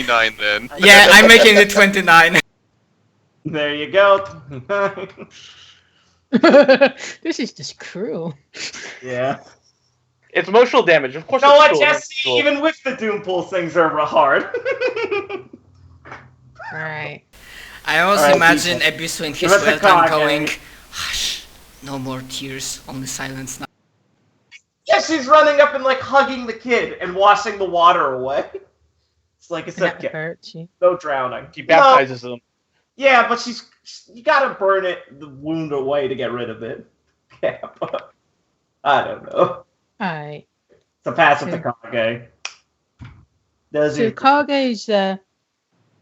29 then. Yeah, I'm making it 29. There you go. This is just cruel. Yeah. It's emotional damage. Of course. You know what, it's Jesse? Even with the Doom Pulse, things are hard. Alright. I also Alright, imagine people. Abyss in his Give us the well card, going, Harry. hush, no more tears, only silence now. Yeah, she's running up and like hugging the kid and washing the water away. It's like I said, That hurts you. no drowning. She baptizes them. Yeah, but you gotta burn the wound away to get rid of it. Yeah, but I don't know. Alright. It's a pass with the Kage. Does So it? Kage's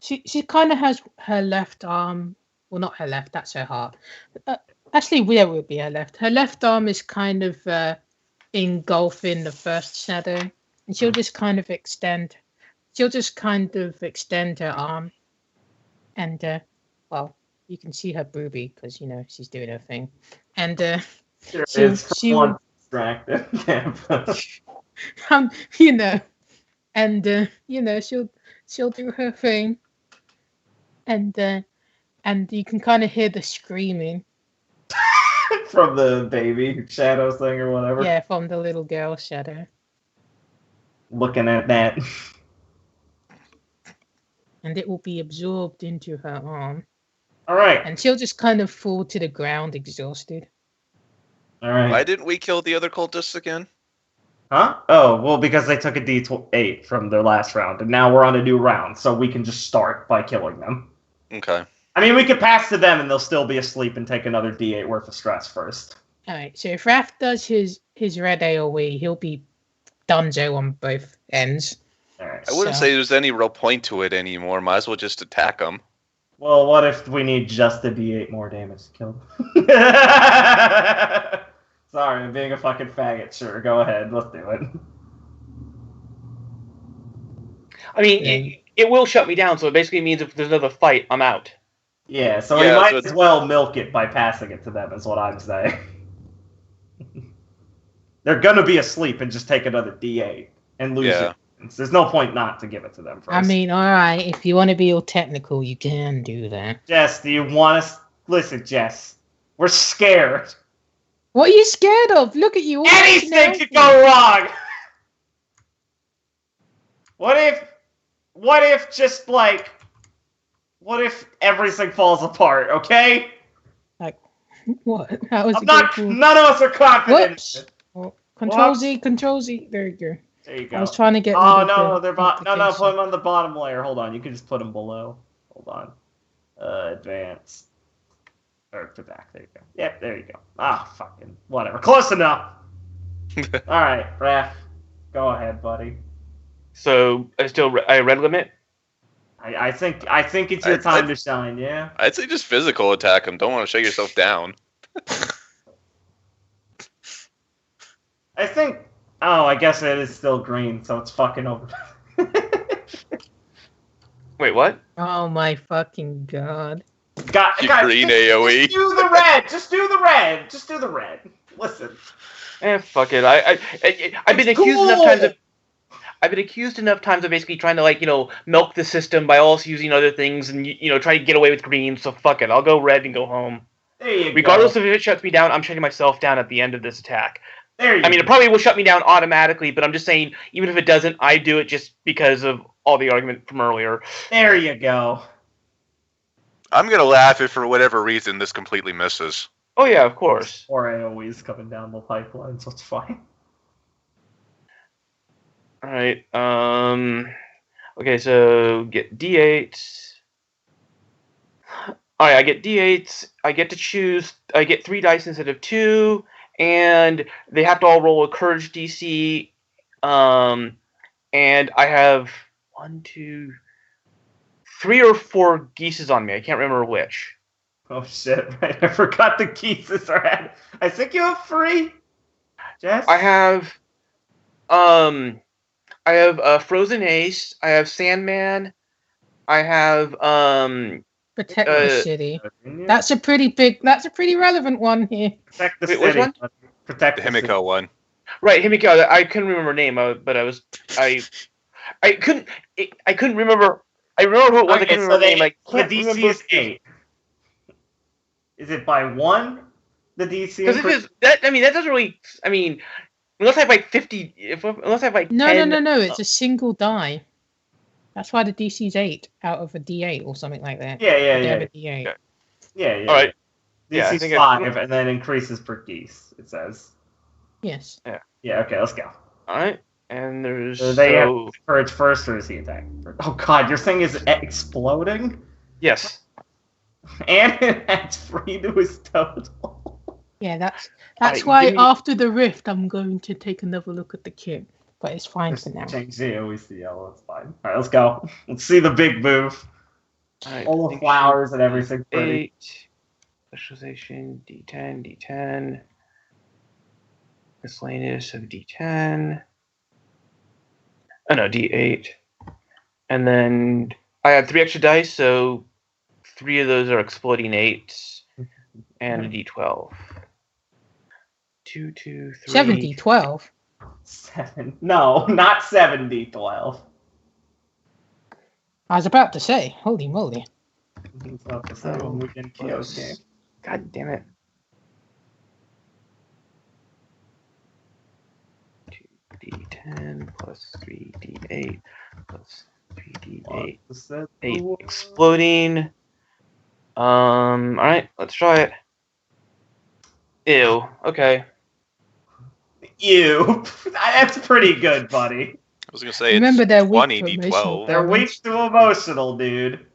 she kind of has her left arm, well, not her left, that's her heart. Actually, where would be her left? Her left arm is kind of engulfing the first shadow, and she'll just kind of extend. She'll just kind of extend her arm, and well, you can see her boobie because she's doing her thing, and Sure she'll- is she one will- distracted. and she'll do her thing, and you can kind of hear the screaming, From the baby shadow thing or whatever. yeah, from the little girl shadow, Looking at that. and it will be absorbed into her arm, All right. and she'll just kind of fall to the ground exhausted. All right. Why didn't we kill the other cultists again? Huh? Oh, well, because they took a D8 from their last round, and now we're on a new round, so we can just start by killing them. Okay. I mean, we could pass to them, and they'll still be asleep and take another D8 worth of stress first. Alright, so if Raph does his red AoE, he'll be dunzo on both ends. All right. I wouldn't So- say there's any real point to it anymore. Might as well just attack them. Well, what if we need just a D8 more damage to kill them? Sorry, I'm being a fucking faggot. Sure, go ahead. Let's do it. I mean, Yeah. it will shut me down, so it basically means if there's another fight, I'm out. Yeah, so Yeah, we might so as it's- well milk it by passing it to them, is what I'm saying. They're gonna be asleep and just take another D8 and lose Yeah. it. There's no point not to give it to them first. I mean, alright, if you want to be all technical, you can do that. Jess, do you want us? Listen, Jess, we're scared. What are you scared of? Look at you all. Anything could go wrong. What if just like, what if everything falls apart? Okay, What? How is I'm it not. going to... None of us are confident. Whoops. Oh, Control Z, Control Z. There you go. There you go. I was trying to get. Oh rid of no, the they're no, put application. them on the bottom layer. Hold on, you can just put them below. Hold on, advanced. Or to back. There you go. Yep, there you go. Ah, fucking whatever. Close enough. All right, Raph, go ahead, buddy. So I red limit. I think it's your time to shine. Yeah. I'd say just physical attack them. Don't want to shake yourself down. I think. Oh, I guess it is still green, so it's fucking over. Wait, what? Oh my fucking god! Got You green AoE. Just do the red. Just do the red. Just do the red. Listen. Fuck it. I've been It's accused enough cool. times of. I've been accused enough times of basically trying to milk the system by also using other things and try to get away with green. So fuck it. I'll go red and go home. There you Regardless go. of if it shuts me down, I'm shutting myself down at the end of this attack. There you I mean, it go. probably will shut me down automatically, but I'm just saying, even if it doesn't, I do it just because of all the argument from earlier. There you go. I'm gonna laugh if for whatever reason this completely misses. Oh yeah, of course. Or AoE's coming down the pipeline, so it's fine. All right. Okay, so get D8. All right, I get D8s. I get to choose. I get 3 dice instead of 2, and they have to all roll a Courage DC. And I have 1, 2, 3 or 4 geeses on me. I can't remember which. Oh shit! Right, I forgot the keys are at. I think you have 3. Jess. I have Frozen Ace. I have Sandman. I have Protect the city. Yeah. That's a pretty relevant one here. Protect the Wait, which city. one? Protect The the city. Himiko one. right Himiko. I couldn't remember her name, but I couldn't remember I remember who it was. I Okay, can't so remember the name. I the can't DC remember. is 8. Is it by 1? The DC Because increase? that. I mean, that doesn't really. I mean, unless I have like 50. Unless I have like No, 10. no. It's a single die. That's why the DC's 8 out of a D8 or something like that. Yeah. They have a D8. Okay. Yeah. All right. DC's I think 5 and then increases per geese, it says. Yes. Yeah, okay, let's go. Alright. And there's. So they have courage first, or is he attacking first? Oh god, your thing is exploding? Yes. And it adds 3 to his total. Yeah, that's Alright, why give me- after the rift, I'm going to take another look at the kit. But it's fine for now. Change the always the yellow, it's fine. Alright, let's go. Let's see the big move. Alright, All the flowers and everything pretty. 8. Specialization, D10. Miscellaneous of D10. Oh no, D8. And then I have 3 extra dice, so 3 of those are exploding 8s. And a D12. 2, 2, 3. 7D12. 7. No, not 7D12. I was about to say, holy moly. It's not the same one we did in Kyo's game. God damn it. 2D10 plus 3D8 plus 3D8. 8 exploding. Alright, let's try it. Ew, okay. Ew. That's pretty good, buddy. I was gonna say Remember it's they're weak 20 for emotional D12. They're weak to emotional, dude.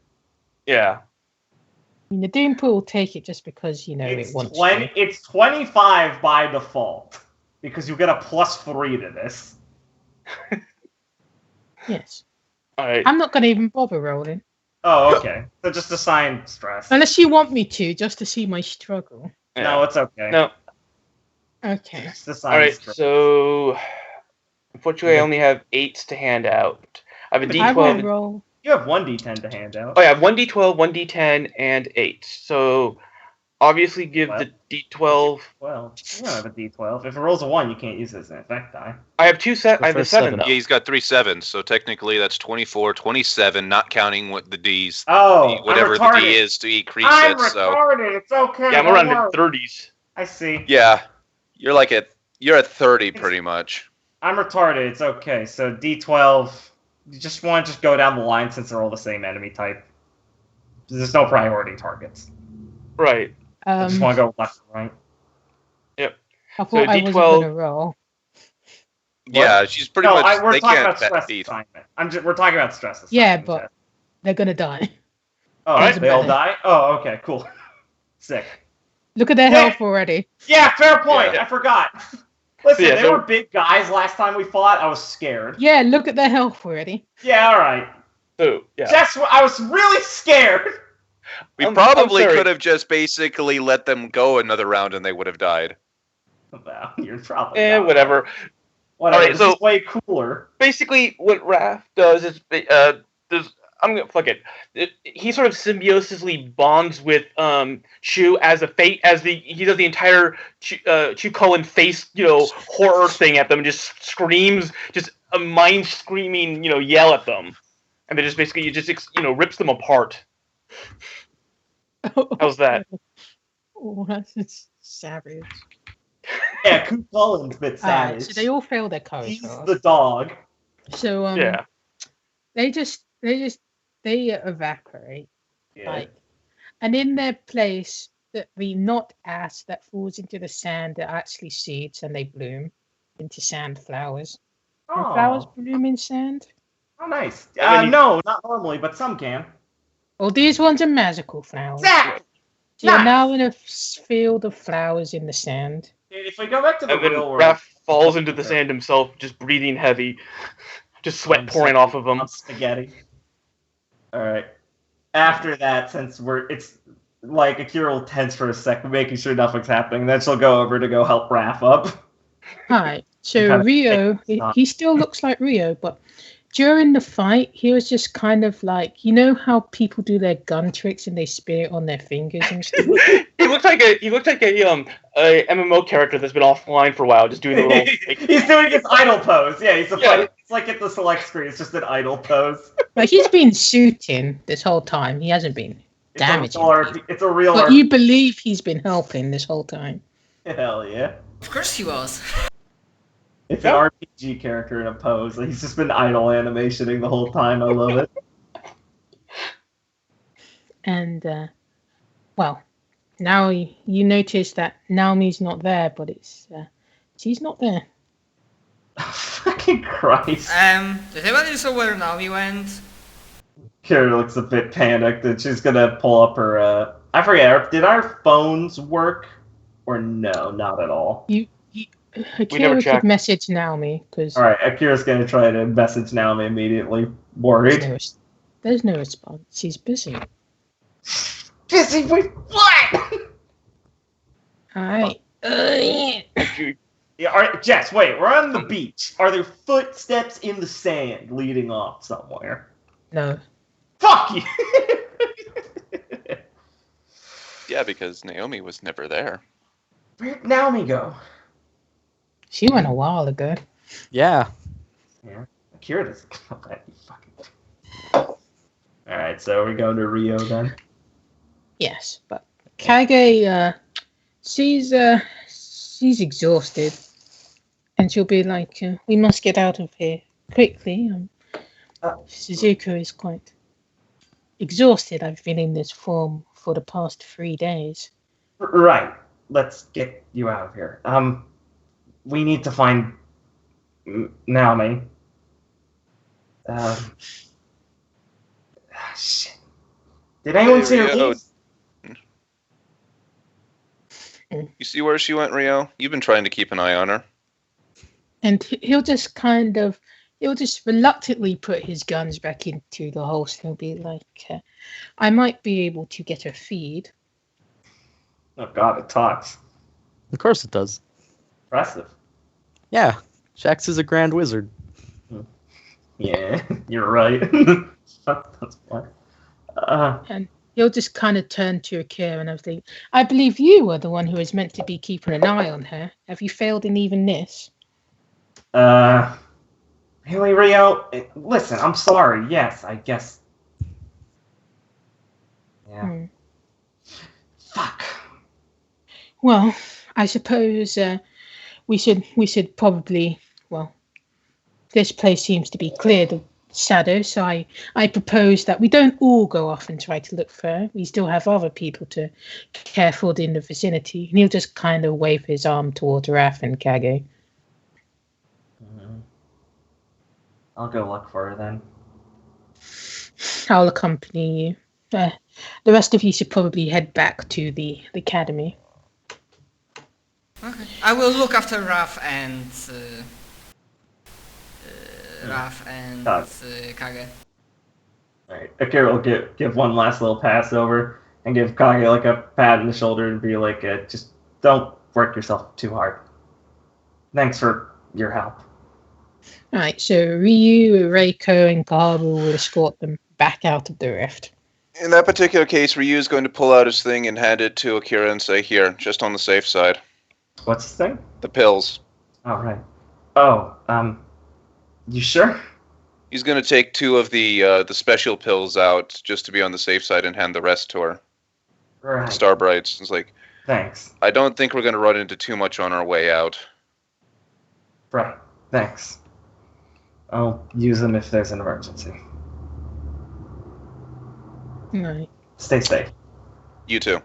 Yeah. I mean, the Doom Pool will take it just because, you know, It's it wants 20. to. It's 25 by default because you get a +3 to this. Yes. Alright. I'm not going to even bother rolling. Oh, okay. So just assign stress. Unless you want me to, just to see my struggle. No, it's okay. No. Okay. Just assign Alright, stress. so unfortunately I only have 8s to hand out. I have a I will D12. roll. You have 1d10 to hand out. Oh, I have 1d12, 1d10, and 8. So obviously give the d12. Well, you don't have a d12. If it rolls a 1, you can't use it as an effect die. I have 2 set. I have the first 7 7. though. Yeah, he's got 3 7s, so technically that's 24, 27, not counting what the D's, Oh, whatever I'm the retarded. D is to increase I'm it. So retarded. It's okay. Yeah, I'm don't around worry. mid-30s. I see. yeah, you're at 30 pretty much. I'm retarded. It's okay. So D12. You just want to go down the line since they're all the same enemy type. There's no priority targets. Right. I just want to go left and right. I thought so I wasn't D12 going to roll. Yeah, she's pretty No, much. we're They talking can't about stress beat. assignment. We're talking about stress assignment. Yeah, but they're going to die. Oh, Alright. they all die? Oh, okay, cool. Sick. Look at their Yeah. health already. Yeah, fair point. Yeah. I forgot. Listen, Yeah, they so- were big guys last time we fought. I was scared. Yeah, look at their health already. Yeah, all right. So yeah. That's what I was really scared. We I'm probably sorry. could have just basically let them go another round and they would have died. Well, you're probably not. Whatever. Whatever. Alright, This so- is way cooler. Basically, what Raph does is I'm gonna fuck it. He sort of symbiosisly bonds with Chu as he does the entire Chu Cullen face horror thing at them and just screams, just a mind screaming yell at them, and they just basically rips them apart. How's that? Oh, that's just savage. Yeah, Coop Cullen's a bit savage. So they all fail their courage He's rolls. the dog. So Yeah. they evaporate, Yeah. like, and in their place, the not ash that falls into the sand are actually seeds, and they bloom into sand flowers. And flowers Oh, bloom in sand. oh, nice. And then No, not normally, but some can. Well, these ones are magical flowers. Zach! So you're nice. now in a field of flowers in the sand. If we go back to the And then real world, Raph falls into the sand himself, just breathing heavy, just sweat pouring off of him. on spaghetti. All right. After that, since it's like Akira will tense for a second, making sure nothing's happening, then she'll go over to go help Raph up. Hi. So Kind of Rio, fake he still looks like Rio, but during the fight, he was just kind of like, you know how people do their gun tricks and they spit it on their fingers and stuff? He looked like a MMO character that's been offline for a while, just doing the little. He's doing his idle pose. Yeah, he's Yeah. It's like at the select screen. It's just an idle pose. But he's been shooting this whole time. He hasn't been damaging people. It's a real. But you believe he's been helping this whole time. Hell yeah! Of course he was. It's an RPG character in a pose. He's just been idle animationing the whole time. I love it. And, well, now you notice that Naomi's not there, but she's not there. Fucking Christ. Does anybody know where Naomi went? Kira looks a bit panicked and she's gonna pull up her, I forget, did our phones work? Or no, not at all. Akira could checked. message Naomi, because Alright, Akira's gonna try to message Naomi immediately, worried. there's no response. She's busy. Busy with what? Alright. Yeah, alright, Jess, wait, we're on the beach. Are there footsteps in the sand leading off somewhere? No. Fuck you! Yeah, because Naomi was never there. Where'd Naomi go? She went a while ago. Yeah. Yeah, Akira doesn't know that, you fucking... Alright, so we're going to Rio then? Yes, but Kage, she's exhausted. And she'll be like, we must get out of here quickly. Suzuka is quite exhausted. I've been in this form for the past 3 days. Right. Let's get you out of here. We need to find Naomi. Shit. Did anyone see her Rio. leave? You see where she went, Rio? You've been trying to keep an eye on her. And he'll just reluctantly put his guns back into the holster. He'll be like, I might be able to get her feed. Oh god, it talks. Of course it does. Impressive. Yeah. Shax is a grand wizard. Yeah, you're right. That's fine. And he'll just kind of turn to Akira and everything. I believe you were the one who was meant to be keeping an eye on her. Have you failed in even this? Really, Rio? Listen, I'm sorry. Yes, I guess. Yeah. Fuck. Well, I suppose we should probably, well, this place seems to be cleared of shadow, so I propose that we don't all go off and try to look for her. We still have other people to care for in the vicinity. And he'll just kind of wave his arm towards Raph and Kage. I'll go look for her then. I'll accompany you. The rest of you should probably head back to the academy. Okay. I will look after Raf and Kage. Alright, Akira will give one last little pass over and give Kage like a pat on the shoulder and be like, just don't work yourself too hard. Thanks for your help. Alright, so Ryu, Reiko, and Kaharu will escort them back out of the rift. In that particular case, Ryu is going to pull out his thing and hand it to Akira and say, here, just on the safe side. What's the thing? The pills. Alright. Oh, you sure? He's going to take 2 of the special pills out just to be on the safe side and hand the rest to her. Right. Starbrights. It's like, Thanks. I don't think we're going to run into too much on our way out. Right. Thanks. I'll use them if there's an emergency. Right. Stay safe. You too.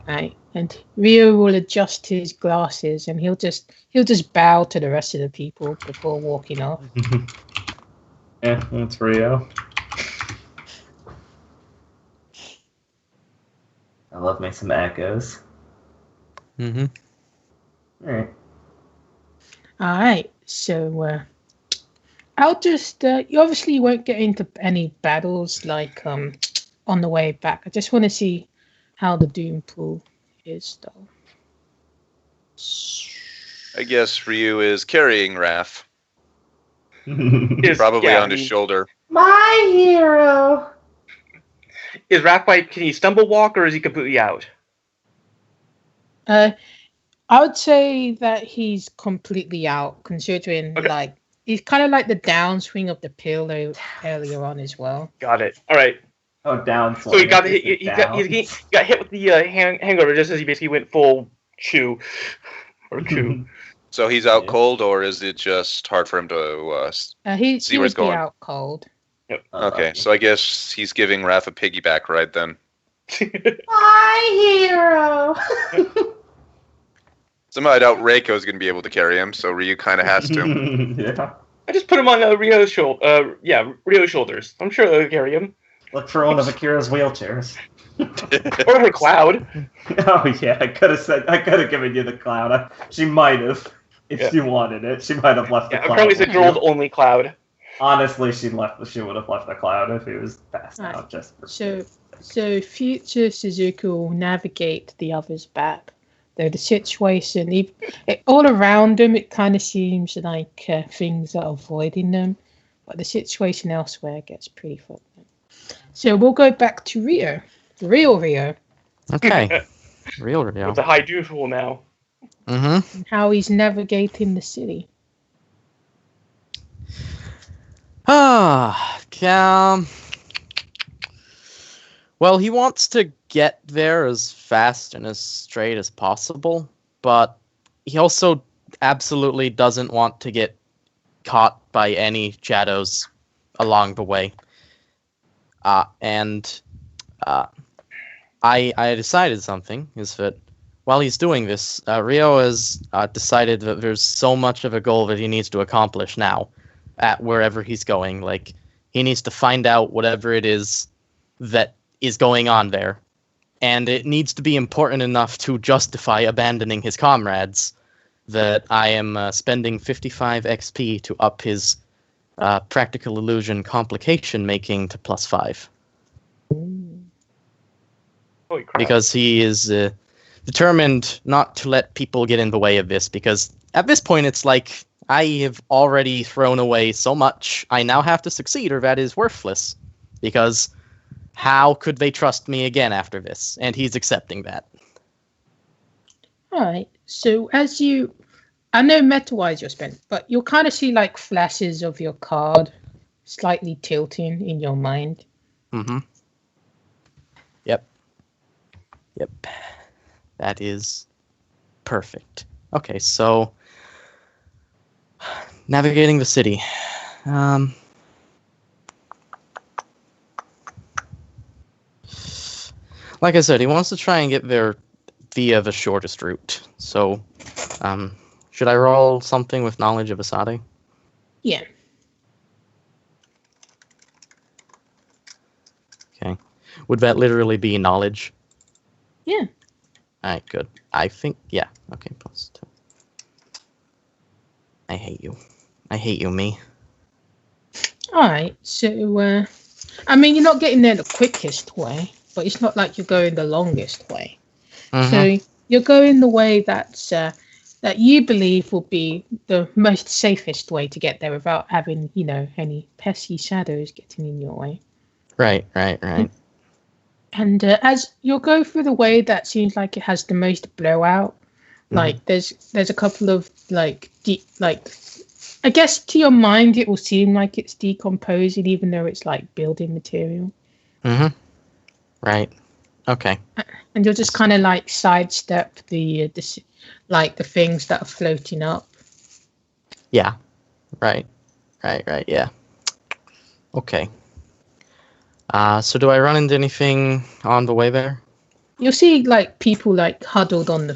Right. And Ryu will adjust his glasses and he'll just bow to the rest of the people before walking off. Yeah, that's Rio. I love me some echoes. Mm-hmm. Alright. Alright, so I'll just you obviously won't get into any battles like on the way back. I just want to see how the Doom pool is though. I guess Ryu is carrying Raph. Is- Probably yeah, on his shoulder. My hero! Is Raph can he stumble walk or is he completely out? I would say that he's completely out, considering Okay. like he's kind of like the downswing of the pill earlier on as well. Got it. All right. Oh, down. So he got hit. Is it He down? got hit with the hangover just as he basically went full chew or chew. So he's out Yeah. cold, or is it just hard for him to He See where it's would be going. out cold. Okay, so I guess he's giving Raph a piggyback ride then. My hero. Somehow I doubt Reiko's going to be able to carry him, so Ryu kind of has to. Yeah. I just put him on Rio's Rio's shoulders. I'm sure they'll carry him. Look for one of Akira's wheelchairs. Or her cloud. Oh yeah, I could have given you the cloud. She might have, if she wanted it. She might have left the Yeah, cloud. apparently it's a with you. girl's only cloud. Honestly, she would have left the cloud if he was passed Right. out. Just for So future Suzuki will navigate the others back. Though the situation, all around them, it kind of seems like things are avoiding them, but the situation elsewhere gets pretty fucked up. So we'll go back to Rio, the real Rio, Okay. Real Rio. It's a high dutiful now. Mm-hmm. and how he's navigating the city. Well, he wants to get there as fast and as straight as possible, but he also absolutely doesn't want to get caught by any shadows along the way. I decided something, is that while he's doing this, Rio has decided that there's so much of a goal that he needs to accomplish now at wherever he's going. Like, he needs to find out whatever it is that is going on there. And it needs to be important enough to justify abandoning his comrades that I am spending 55 XP to up his practical illusion complication making to +5. Holy crap. Because he is determined not to let people get in the way of this, because at this point it's like, I have already thrown away so much, I now have to succeed or that is worthless, because how could they trust me again after this? And he's accepting that. All right. So I know meta-wise you're spent, but you'll kind of see like flashes of your card slightly tilting in your mind. Mm-hmm. Yep. That is perfect. Okay, so navigating the city. Like I said, he wants to try and get there via the shortest route. So, should I roll something with knowledge of Asade? Yeah. Okay. Would that literally be knowledge? Yeah. Alright, good. I think, yeah. Okay, +2. I hate you. I hate you, me. All right. So, I mean, you're not getting there the quickest way, but it's not like you're going the longest way. Mhm. So you're going the way that's that you believe will be the most safest way to get there without having, any pesky shadows getting in your way. Right. And as you'll go through the way that seems like it has the most blowout, like there's a couple of I guess to your mind it will seem like it's decomposing, even though it's like building material. Mm-hmm. Right. Okay. And you'll just kind of like sidestep the things that are floating up. Yeah. Right. Yeah. Okay. So do I run into anything on the way there? You'll see like people like huddled on the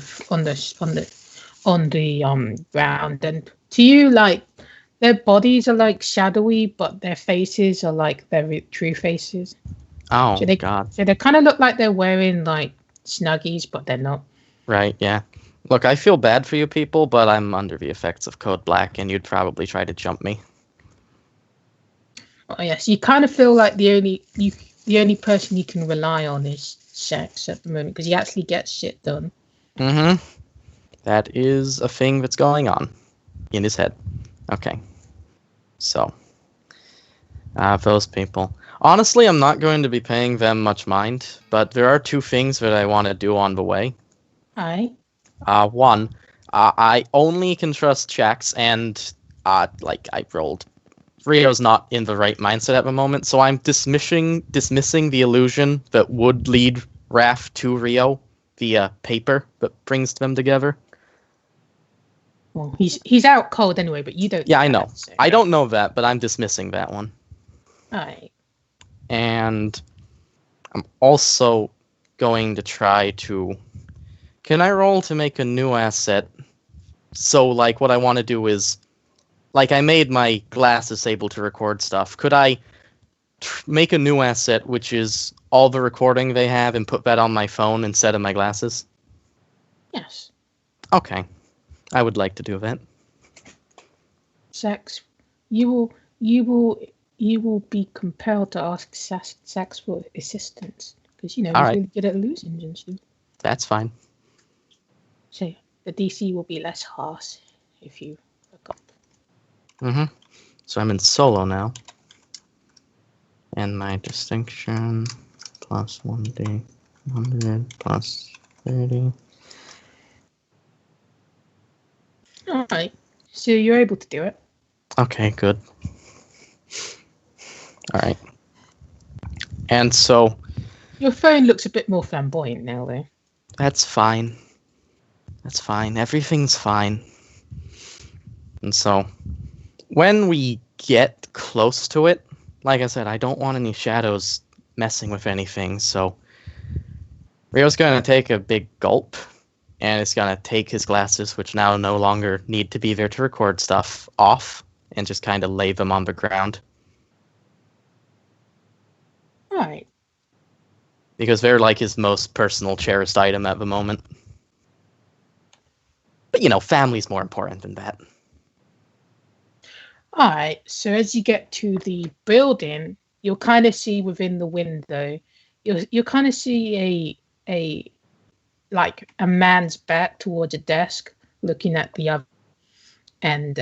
ground, and to you like their bodies are like shadowy, but their faces are like their true faces. Oh, So they- God. So they kind of look like they're wearing like snuggies, but they're not. Right, yeah. Look, I feel bad for you people, but I'm under the effects of Code Black, and you'd probably try to jump me. Oh yes, you kind of feel like the only person you can rely on is Sex at the moment, because he actually gets shit done. Mm-hmm. That is a thing that's going on in his head. Okay. So, those people. Honestly, I'm not going to be paying them much mind, but there are two things that I want to do on the way. Alright. One, I only can trust checks, and like I rolled. Rio's not in the right mindset at the moment, so I'm dismissing the illusion that would lead Raph to Rio via paper that brings them together. Well, he's out cold anyway, but you don't. Yeah, know I know. that, so- I don't know that, but I'm dismissing that one. Alright. And I'm also going to try to... Can I roll to make a new asset? So, like, what I want to do is... Like, I made my glasses able to record stuff. Could I make a new asset, which is all the recording they have, and put that on my phone instead of my glasses? Yes. Okay. I would like to do that. Sax, you will be compelled to ask Sax for assistance because he's Alright. really good at illusions and stuff. That's fine. So the DC will be less harsh if you look up. Mm-hmm. So I'm in solo now. And my distinction plus 1d 100 plus 30. All right. So you're able to do it. Okay, good. All right. And so Your phone looks a bit more flamboyant now, though. that's fine. That's fine. Everything's fine. And so when we get close to it, like I said, I don't want any shadows messing with anything, so Rio's going to take a big gulp, and it's going to take his glasses, which now no longer need to be there to record stuff, off, and just kind of lay them on the ground. All right. Because they're like his most personal, cherished item at the moment. But, you know, family's more important than that. All right. So as you get to the building, you'll kind of see within the window, you'll kind of see a like a man's back towards a desk, looking at the other, and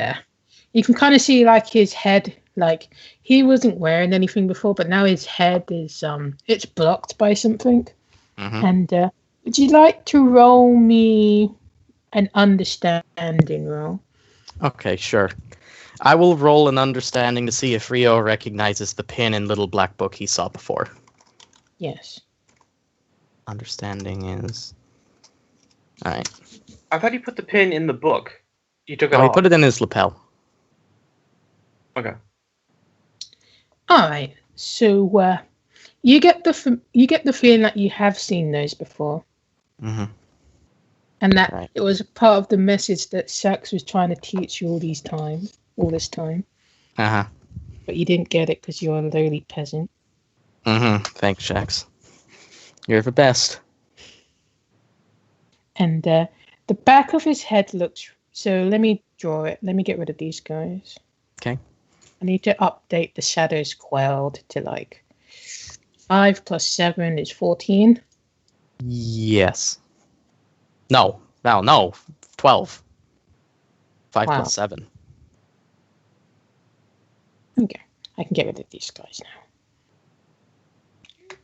you can kind of see like his head. Like he wasn't wearing anything before, but now his head is it's blocked by something. Mm-hmm. And would you like to roll me an understanding roll? Okay, sure. I will roll an understanding to see if Rio recognizes the pin in Little Black Book he saw before. Yes. Understanding is... Alright. I thought you put the pin in the book. You took it Oh, he off. put it in his lapel. Okay. All right. So you get the feeling that you have seen those before, Mm-hmm. and that Right. it was a part of the message that Sax was trying to teach you all this time, Uh-huh. but you didn't get it because you're a lowly peasant. Mm-hmm. Thanks, Shax. You're the best. And the back of his head looks. So let me draw it. Let me get rid of these guys. Okay. I need to update the shadows quelled to like 5 plus 7 is 14. Yes. No. 12. 5 Wow. plus 7. Okay, I can get rid of these guys now.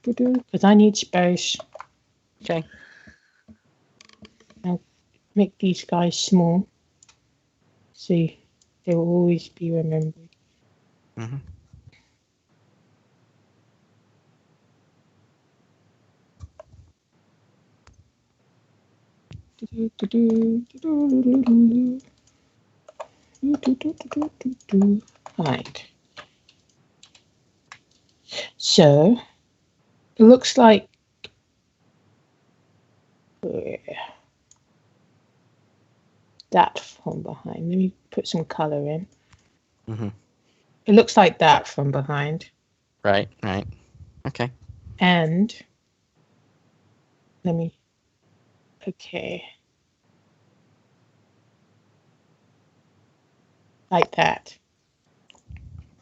Because I need space. Okay. I'll make these guys small. See, they will always be remembered. Mm-hmm. Right. So, it looks like that from behind. Let me put some color in. Mm-hmm. It looks like that from behind. Right. Okay. And let me. Okay. Like that.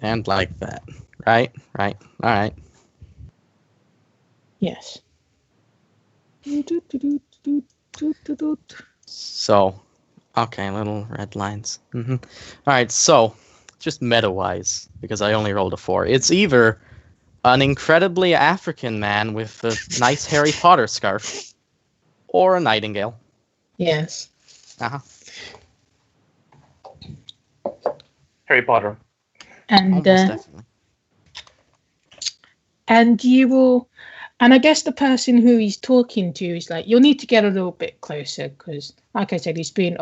And like that. Right. Alright. Yes. So, okay, little red lines. Mm-hmm. Alright, so, just meta-wise, because I only rolled a 4, it's either an incredibly African man with a nice Harry Potter scarf, or a nightingale. Yes. Uh-huh. Harry Potter. And Almost definitely. and you will, and I guess the person who he's talking to is like, you'll need to get a little bit closer because, like I said, he's being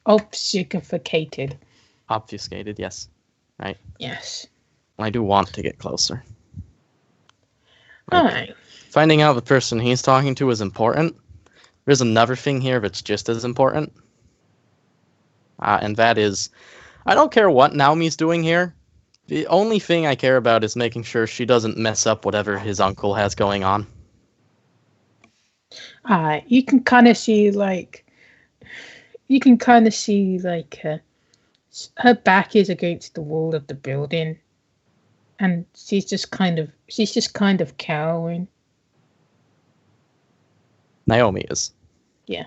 obfuscated. Obfuscated, yes. Right. Yes. I do want to get closer. All Like, right. finding out the person he's talking to is important. There's another thing here that's just as important. And that is, I don't care what Naomi's doing here. The only thing I care about is making sure she doesn't mess up whatever his uncle has going on. You can kind of see like, her back is against the wall of the building, and she's just kind of cowering. Naomi is. Yeah.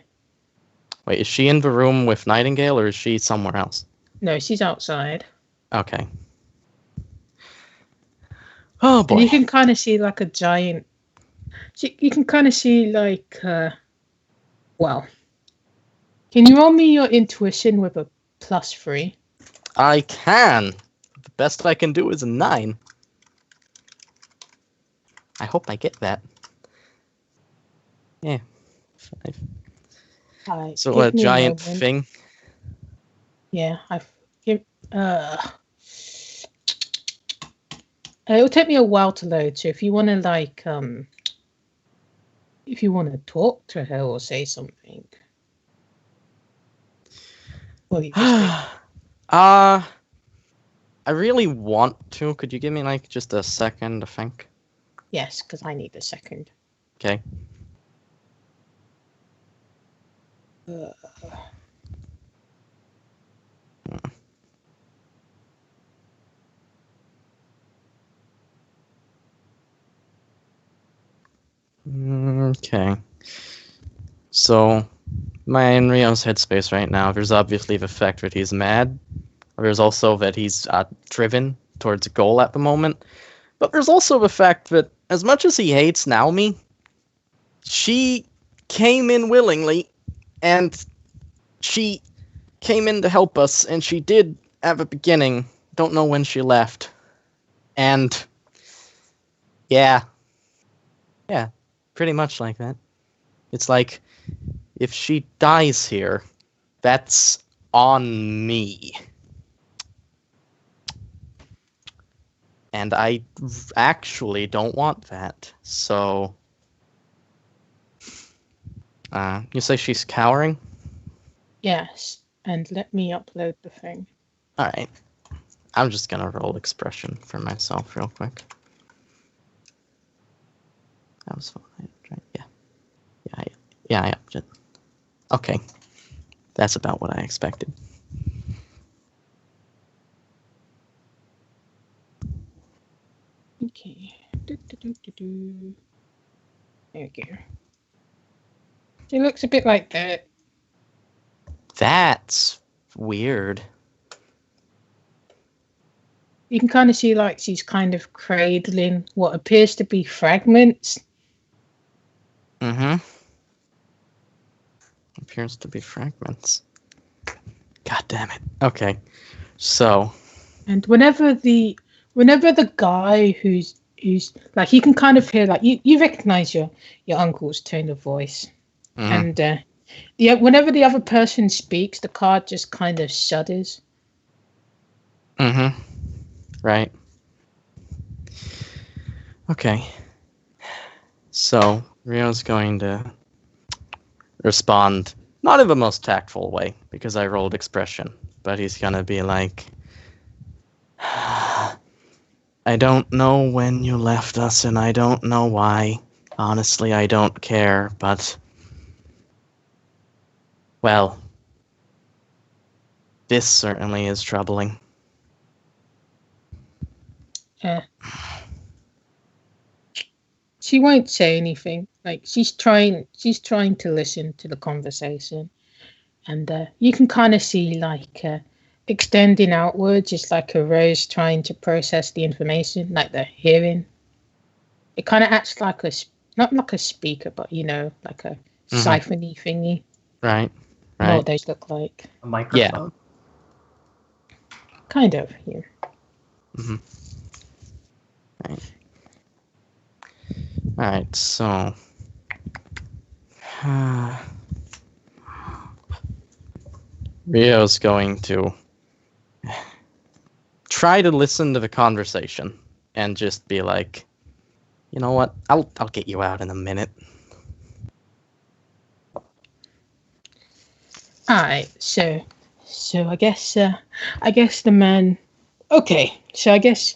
Wait, is she in the room with Nightingale or is she somewhere else? No, she's outside. Okay. Oh boy. And you can kind of see like a giant. You can kind of see like, well, can you roll me your intuition with a +3? I can. The best I can do is a 9. I hope I get that. Yeah. 5. So a giant thing. Yeah, it'll take me a while to load. So if you want to talk to her or say something, what do you just I really want to. Could you give me like just a second to think? Yes, because I need a second. Okay. Okay. So, my in Rio's headspace right now, there's obviously the fact that he's mad. There's also that he's driven towards a goal at the moment. But there's also the fact that as much as he hates Naomi, she came in willingly, and she came in to help us, and she did at the beginning. Don't know when she left. And, yeah, pretty much like that. It's like, if she dies here, that's on me. And I actually don't want that. So, you say she's cowering? Yes, and let me upload the thing. All right. I'm just gonna roll expression for myself real quick. That was fine, right? Yeah, I upped it. Okay. That's about what I expected. Okay. There we go. She looks a bit like that. That's weird. You can kind of see like she's kind of cradling what appears to be fragments. Mm-hmm. Appears to be fragments. God damn it. Okay. So. And whenever the guy who's like, you can kind of hear like you recognize your uncle's tone of voice. Mm-hmm. And whenever the other person speaks, the card just kind of shudders. Mm-hmm. Right. Okay. So Rio's going to respond not in the most tactful way because I rolled expression, but he's gonna be like, I don't know when you left us and I don't know why. Honestly, I don't care, but well, this certainly is troubling. She won't say anything. Like she's trying to listen to the conversation, and you can kind of see like extending outwards, just like a rose trying to process the information, like the hearing. It kind of acts like not like a speaker, but like a siphony thingy. Right. You know Right. what those look like? A microphone. Kind of, yeah. Mm-hmm. Right. All right. So. Rio's going to try to listen to the conversation and just be like, you know what? I'll get you out in a minute. Alright, so I guess the man. Okay, so I guess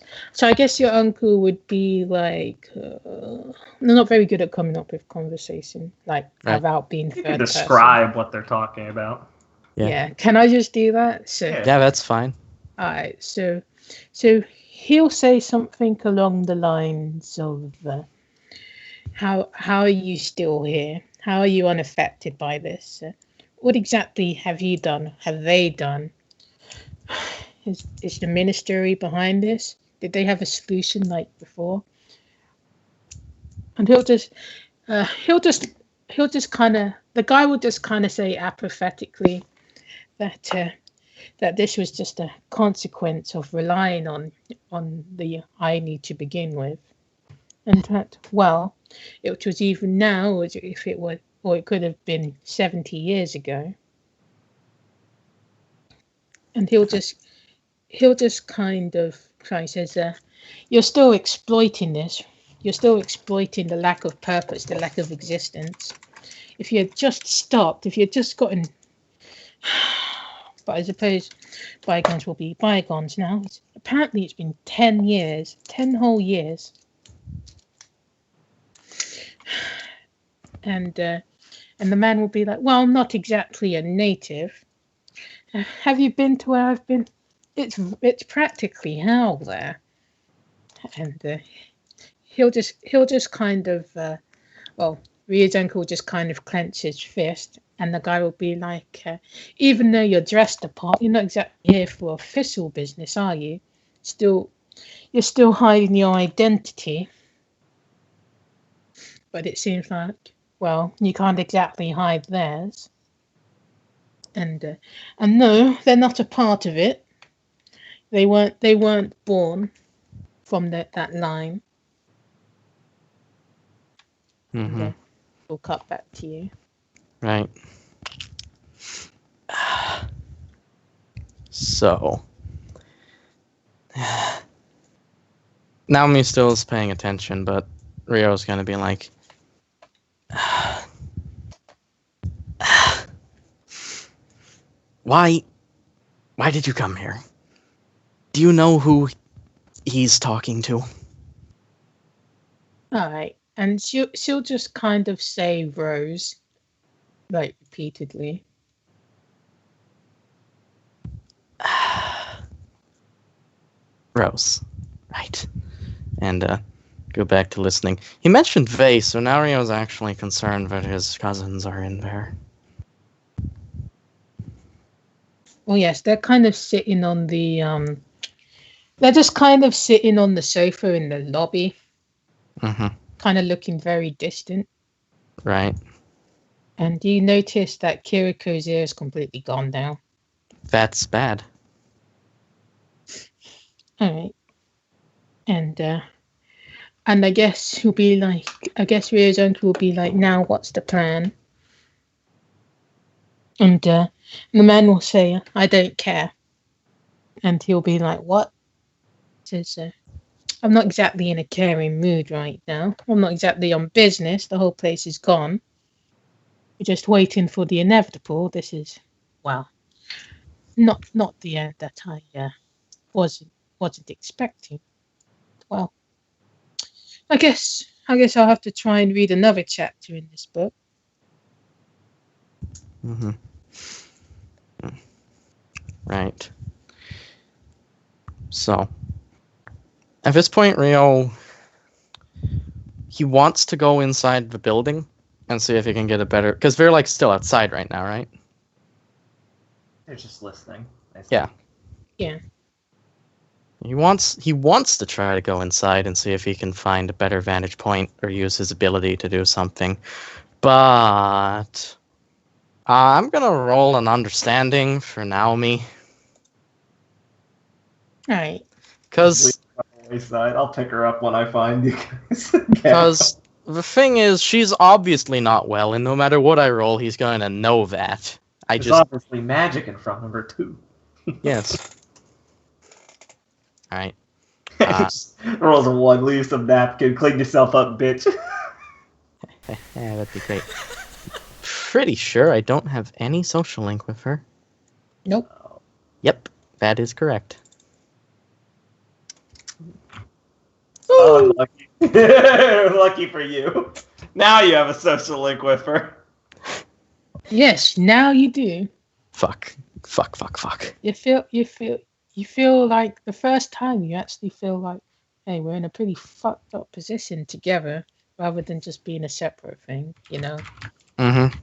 your uncle would be like, they're not very good at coming up with conversation, like Right. without being You third can person. describe what they're talking about. Yeah. Yeah, can I just do that? So Yeah. Yeah, that's fine. alright, so he'll say something along the lines of, how are you still here? How are you unaffected by this? What exactly have you done? Have they done? Is the ministry behind this? Did they have a solution like before? And he'll just kind of, the guy will just kind of say apathetically that this was just a consequence of relying on the Ainu to begin with, and that, well, it was even now, or if it was, or it could have been 70 years ago. And he'll just kind of try, says, you're still exploiting this. You're still exploiting the lack of purpose, the lack of existence. If you had just stopped, if you had just gotten, but I suppose bygones will be bygones now. Apparently it's been 10 years, 10 whole years. And the man will be like, well, not exactly a native. Have you been to where I've been? It's practically hell there. And he'll just kind of, Rio's uncle will just kind of clench his fist, and the guy will be like, even though you're dressed apart, you're not exactly here for official business, are you? You're still hiding your identity. But it seems like, well, you can't exactly hide theirs. And no, they're not a part of it. They weren't born from that line. Mm-hmm. And, we'll cut back to you. Right. So. Naomi still is paying attention, but Rio's gonna be like, Why did you come here? Do you know who he's talking to? All right, and she'll just kind of say Rose, like repeatedly. Rose, right? And go back to listening. He mentioned Vase, so now Rio's actually concerned that his cousins are in there. Well, yes, they're kind of sitting on the they're just kind of sitting on the sofa in the lobby, kind of looking very distant. Right. And you notice that Kiriko's ear is completely gone now. That's bad. All right. And I guess he'll be like, I guess Rio's uncle will be like, now what's the plan? And the man will say, I don't care. And he'll be like, what? Says, I'm not exactly in a caring mood right now. I'm not exactly on business. The whole place is gone. We're just waiting for the inevitable. This is, well, not the end that I wasn't expecting. Well, I guess I'll have to try and read another chapter in this book. Right. So, at this point, Rio, he wants to go inside the building and see if he can get a better, because they're like still outside right now, right? They're just listening. Yeah. Yeah. He wants to try to go inside and see if he can find a better vantage point or use his ability to do something. But I'm gonna roll an understanding for Naomi, Alright. because Wayside. I'll pick her up when I find you guys. the thing is, she's obviously not well, and no matter what I roll, he's going to know that. There's obviously magic in front of her too. Yes. Alright. Rolls a 1, leave some napkin, clean yourself up, bitch. Yeah, that'd be great. Pretty sure I don't have any social link with her. Nope. Yep, that is correct. Oh, lucky. Lucky for you. Now you have a social link with her. Yes, now you do. Fuck. You feel like the first time you actually feel like, hey, we're in a pretty fucked up position together, rather than just being a separate thing, you know. Mm-hmm.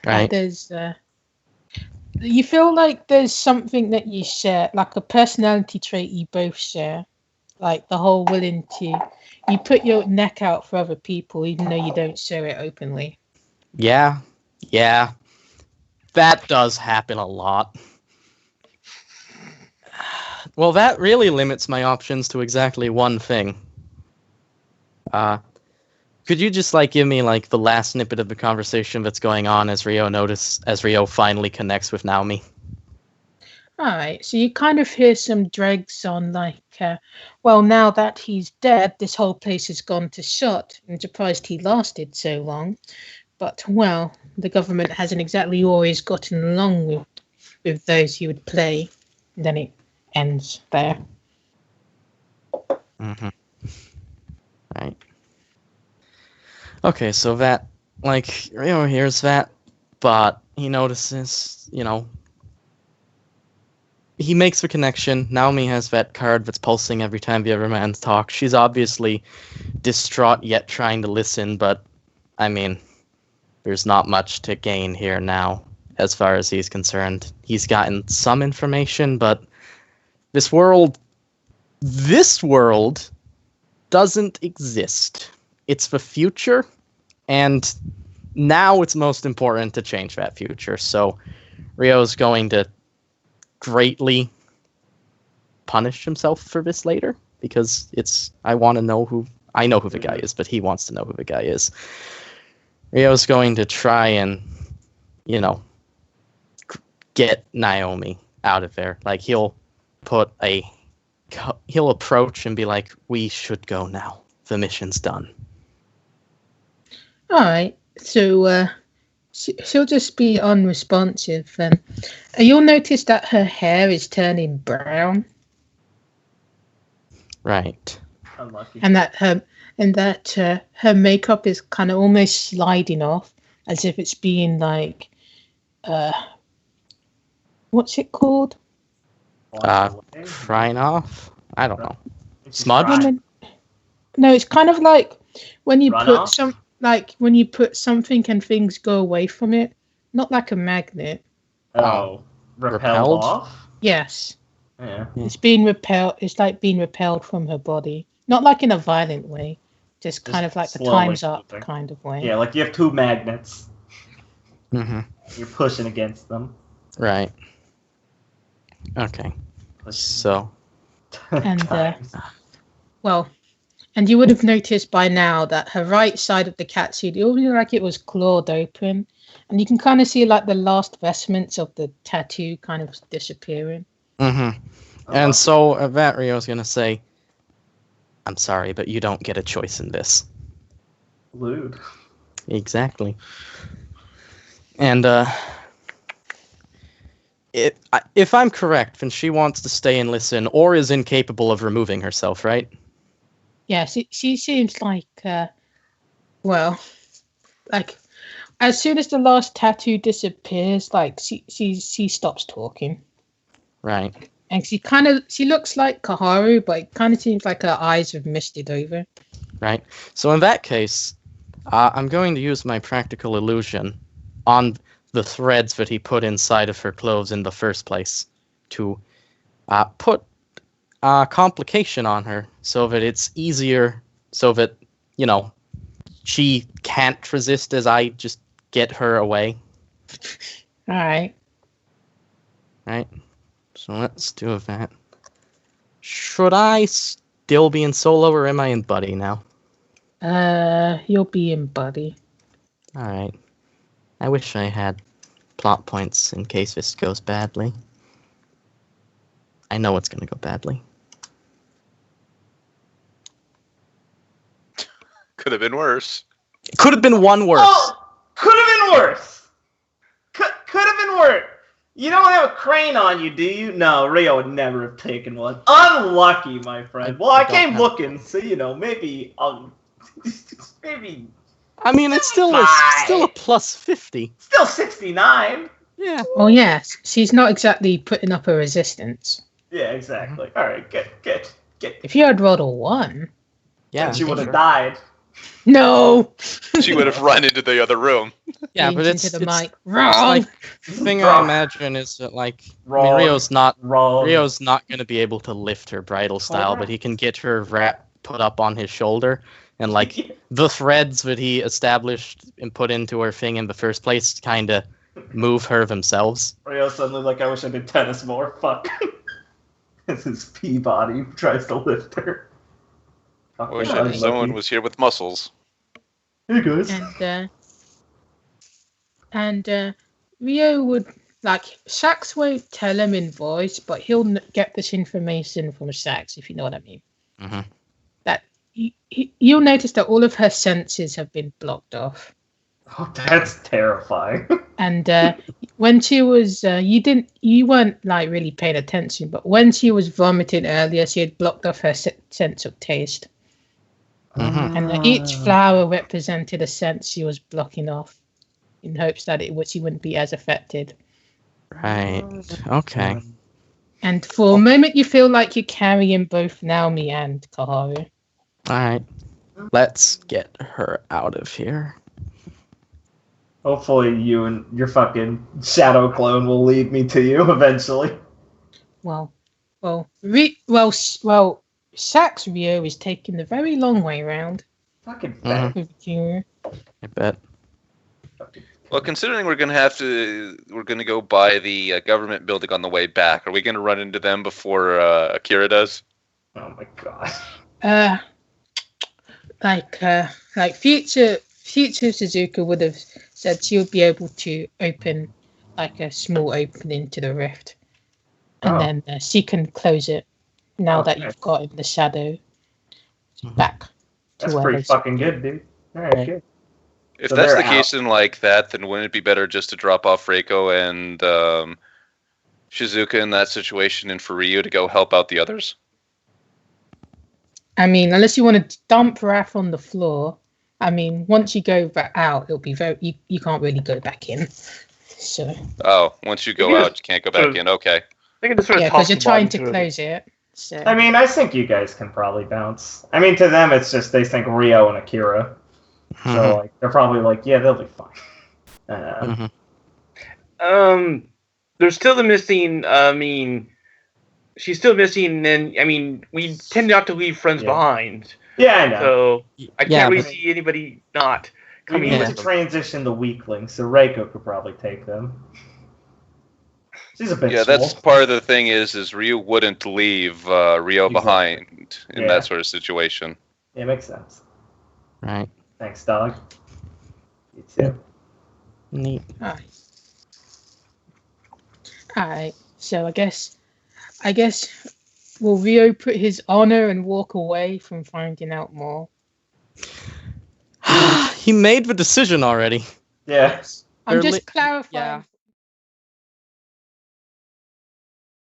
Right. There's you feel like there's something that you share, like a personality trait you both share, like the whole willing to, you put your neck out for other people even though you don't show it openly. Yeah. That does happen a lot. Well, that really limits my options to exactly one thing. Could you just give me the last snippet of the conversation that's going on as Rio finally connects with Naomi? Alright, so you kind of hear some dregs on well, now that he's dead, this whole place has gone to shot. I'm surprised he lasted so long. But, well, the government hasn't exactly always gotten along with those he would play. And then it ends there. Mm-hmm. Right. Okay, so that, Rio hears that, but he notices, he makes the connection. Naomi has that card that's pulsing every time the other man talks. She's obviously distraught yet trying to listen, but, there's not much to gain here now, as far as he's concerned. He's gotten some information, but this world doesn't exist. It's the future, and now it's most important to change that future. So Rio's going to greatly punish himself for this later, because I know who the guy is, but he wants to know who the guy is. Rio's going to try and, get Naomi out of there. He'll approach and be like, we should go now. The mission's done. Alright, so she'll just be unresponsive. You'll notice that her hair is turning brown. Right. Unlucky. And that her makeup is kind of almost sliding off, as if it's being what's it called? Crying off? I don't know. Smudged? No, it's kind of like when you Runoff? when you put something and things go away from it, not like a magnet. Oh, repelled repelled? off? Yes, Yeah. it's being repelled. It's like being repelled from her body, not like in a violent way, just kind of like the slowly time's up moving. kind of way. Yeah, like you have two magnets. Mm-hmm. You're pushing against them. Right. Okay. So. And Times. well, and you would have noticed by now that her right side of the catsuit, it was like it was clawed open, and you can kind of see the last vestments of the tattoo kind of disappearing. Mm-hmm. And so that Rio's gonna say, I'm sorry, but you don't get a choice in this. Lewd. Exactly. And if I'm correct, then she wants to stay and listen, or is incapable of removing herself, right? Yeah, she seems like, as soon as the last tattoo disappears, she stops talking. Right. And she looks like Kaharu, but it kind of seems like her eyes have misted over. Right. So in that case, I'm going to use my practical illusion on the threads that he put inside of her clothes in the first place to put complication on her so that it's easier, so that, she can't resist as I just get her away. All right. Right. So let's do that. Should I still be in solo or am I in buddy now? You'll be in buddy. All right. I wish I had plot points in case this goes badly. I know it's gonna go badly. Could have been worse. It could have been one worse. Oh, could have been worse. Could have been worse. You don't have a crane on you, do you? No, Rio would never have taken one. Unlucky, my friend. Well, I don't came have- looking, so maybe maybe I mean, it's still a plus 50. still 69. Yeah. Oh yes, she's not exactly putting up a resistance. Yeah, exactly. All right, good. If you had rolled a 1, Yeah. And she would have sure. died. no. She would have run into the other room. Yeah, but Leans it's into the mic. it's Wrong. like the thing I imagine is that like I mean, Wrong. Rio's not Wrong. going to be able to lift her bridal style, but he can get her put up on his shoulder, and like the threads that he established and put into her thing in the first place kind of move her themselves. Rio suddenly like, I wish I did tennis more. Fuck. As his Peabody tries to lift her. I wish Fucking someone unlucky. was here with muscles. Hey guys. And Rio would like Shax won't tell him in voice, but he'll get this information from Shax, if you know what I mean. Mhm. That you'll notice that all of her senses have been blocked off. Oh, that's terrifying. And when she was, you weren't like really paying attention, but when she was vomiting earlier, she had blocked off her sense of taste. Mhm. And each flower represented a sense she was blocking off, in hopes that she wouldn't be as affected. Right. Okay. And for a moment, you feel like you're carrying both Naomi and Kaharu. All right. Let's get her out of here. Hopefully you and your fucking shadow clone will lead me to you eventually. Well, Shax Rio is taking the very long way round Fucking Mhm. fat. with Kira. I bet. Well, considering we're gonna go by the government building on the way back. Are we gonna run into them before Akira does? Oh my god. Like future Suzuka would have said she would be able to open like a small opening to the rift, and Oh. then she can close it now that Okay. you've got the shadow back to That's where pretty it's- fucking good, dude. Alright, Right. good. If So that's they're the case, then like that, then wouldn't it be better just to drop off Reiko and Shizuka in that situation, and for Ryu to go help out the others? I mean, unless you want to dump Raph on the floor. I mean, once you go out, it'll be you can't really go back in. So Oh, once you go Yeah. out, you can't go back in. Okay. They can just sort of yeah, toss because you're the trying body to through it. close it. So I mean, I think you guys can probably bounce. I mean, to them, it's just they think Rio and Akira. So, like, they're probably like, yeah, they'll be fine. Mhm. There's still the missing. I mean, she's still missing, and I mean, we tend not to leave friends Yeah. behind, Yeah, I know. so I can't Yeah, really but- see anybody not We coming need with to them. transition the weaklings, so Reiko could probably take them. She's a bit Yeah, swole. that's part of the thing is Ryu wouldn't leave Rio Exactly. behind in Yeah. that sort of situation. Yeah, makes sense. Right. Thanks, dog. You too. Neat. alright. So I guess will Rio put his honor and walk away from finding out more? He made the decision already. Yeah. I'm They're just clarifying yeah.